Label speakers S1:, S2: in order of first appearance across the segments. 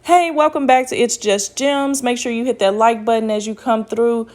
S1: Hey, welcome back to It's Just Gems. Make sure you hit that like button as you come through.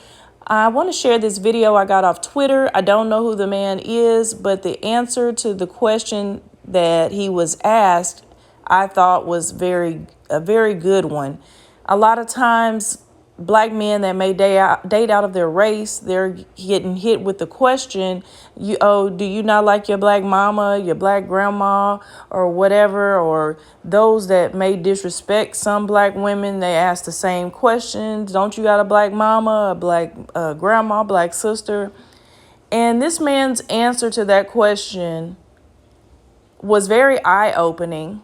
S1: I want to share this video I got off Twitter. I don't know who the man is, but the answer to the question that he was asked, I thought was a very good one. A lot of times, black men that may date out of their race, they're getting hit with the question, do you not like your black mama, your black grandma, or whatever? Or those that may disrespect some black women, they ask the same questions. Don't you got a black mama, a black grandma, black sister? And this man's answer to that question was very eye-opening.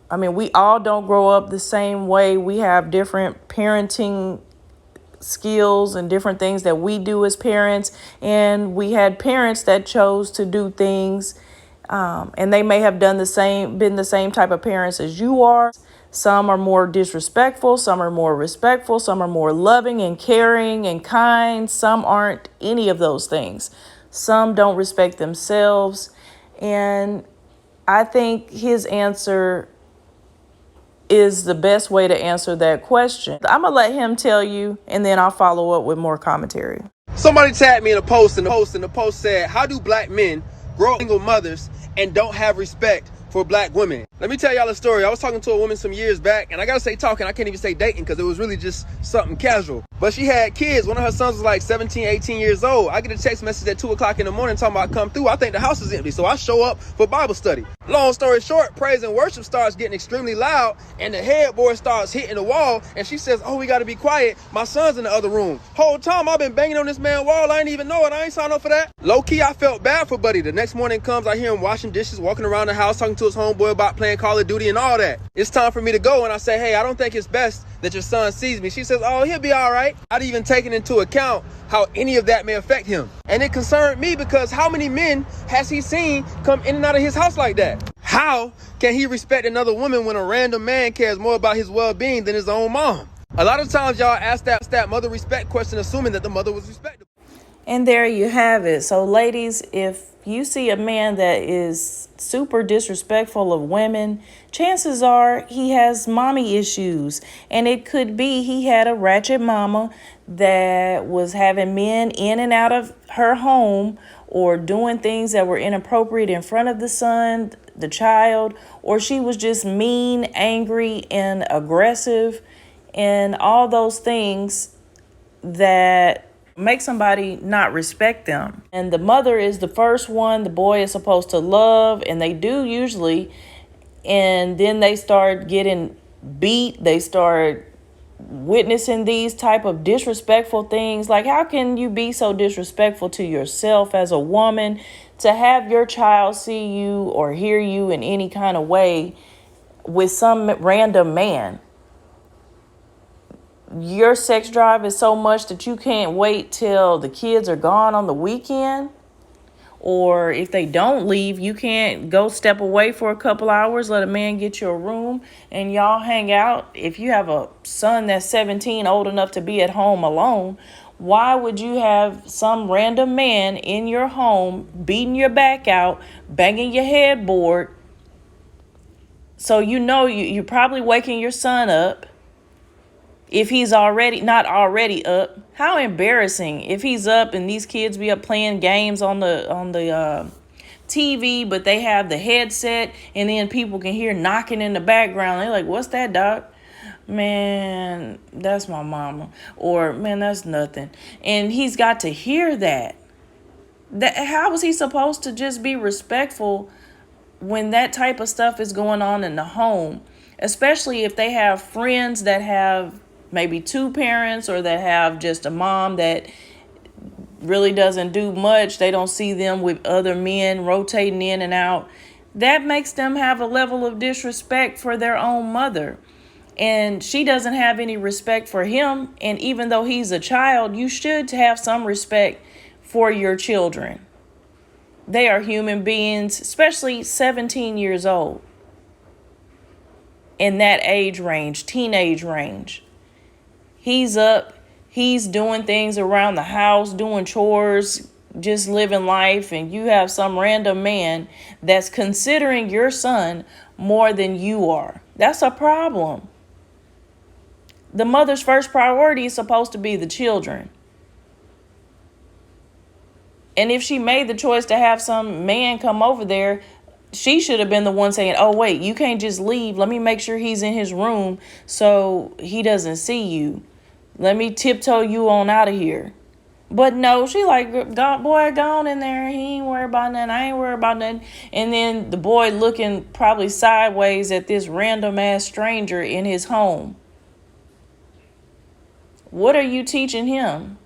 S1: I mean, we all don't grow up the same way. We have different parenting skills and different things that we do as parents, and we had parents that chose to do things, and they may have been the same type of parents as you are. Some are more disrespectful, some are more respectful, some are more loving and caring and kind, some aren't any of those things. Some don't respect themselves, and I think his answer is the best way to answer that question. I'm gonna let him tell you, and then I'll follow up with more commentary.
S2: Somebody tagged me in a post, and the post said, "How do black men grow single mothers and don't have respect for black women?" Let me tell y'all a story. I was talking to a woman some years back, and I gotta say talking, I can't even say dating because it was really just something casual. But she had kids. One of her sons was like 17, 18 years old. I get a text message at 2 o'clock in the morning talking about come through. I think the house is empty, so I show up for Bible study. Long story short, praise and worship starts getting extremely loud, and the headboard starts hitting the wall, and she says, "Oh, we gotta be quiet. My son's in the other room." Whole time I've been banging on this man's wall. I ain't even know it. I ain't signed up for that. Low key, I felt bad for Buddy. The next morning comes, I hear him washing dishes, walking around the house, talking to his homeboy about playing Call of Duty and all that. It's time for me to go, and I say, "Hey, I don't think it's best that your son sees me." She says, "Oh, he'll be all right." I'd even taken into account how any of that may affect him. And it concerned me because how many men has he seen come in and out of his house like that? How can he respect another woman when a random man cares more about his well-being than his own mom? A lot of times y'all ask that mother respect question assuming that the mother was respectable.
S1: And there you have it. So ladies, if you see a man that is super disrespectful of women, chances are he has mommy issues. And it could be he had a ratchet mama that was having men in and out of her home, or doing things that were inappropriate in front of the son, the child, or she was just mean, angry, and aggressive, and all those things that make somebody not respect them. And the mother is the first one the boy is supposed to love, and they do usually. And then they start getting beat. They start witnessing these type of disrespectful things. Like, how can you be so disrespectful to yourself as a woman to have your child see you or hear you in any kind of way with some random man? Your sex drive is so much that you can't wait till the kids are gone on the weekend. Or if they don't leave, you can't go step away for a couple hours, let a man get you a room, and y'all hang out. If you have a son that's 17, old enough to be at home alone, why would you have some random man in your home beating your back out, banging your headboard? So you're probably waking your son up. If he's not already up. How embarrassing if he's up and these kids be up playing games on the TV, but they have the headset, and then people can hear knocking in the background. They're like, "What's that, doc?" "Man, that's my mama." Or, "Man, that's nothing." And he's got to hear that. How is he supposed to just be respectful when that type of stuff is going on in the home? Especially if they have friends that have maybe two parents, or that have just a mom that really doesn't do much. They don't see them with other men rotating in and out. That makes them have a level of disrespect for their own mother. And she doesn't have any respect for him. And even though he's a child, you should have some respect for your children. They are human beings, especially 17 years old. In that age range, teenage range. He's up, he's doing things around the house, doing chores, just living life, and you have some random man that's considering your son more than you are. That's a problem. The mother's first priority is supposed to be the children. And if she made the choice to have some man come over there, she should have been the one saying, oh, wait, you can't just leave. Let me make sure he's in his room so he doesn't see you. Let me tiptoe you on out of here. But no, she like, boy, go on in there. He ain't worried about nothing. I ain't worried about nothing. And then the boy looking probably sideways at this random ass stranger in his home. What are you teaching him?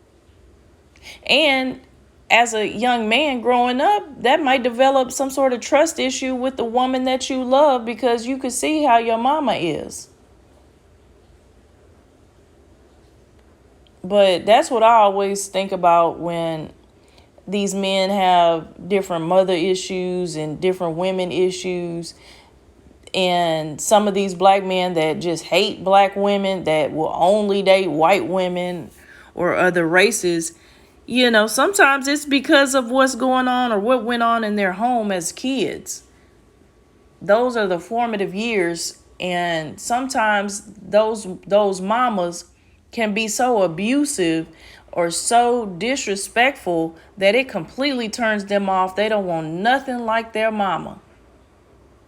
S1: And as a young man growing up, that might develop some sort of trust issue with the woman that you love because you could see how your mama is. But that's what I always think about when these men have different mother issues and different women issues. And some of these black men that just hate black women, that will only date white women or other races, you know, sometimes it's because of what's going on or what went on in their home as kids. Those are the formative years. And sometimes those mamas can be so abusive or so disrespectful that it completely turns them off. They don't want nothing like their mama.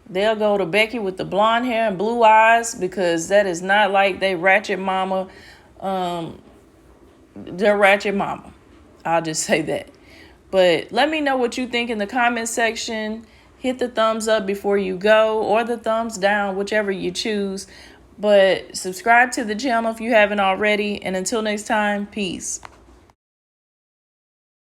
S1: They'll go to Becky with the blonde hair and blue eyes because that is not like they ratchet mama. They're ratchet mama. I'll just say that. But let me know what you think in the comment section. Hit the thumbs up before you go or the thumbs down, whichever you choose. But subscribe to the channel if you haven't already. And until next time, peace.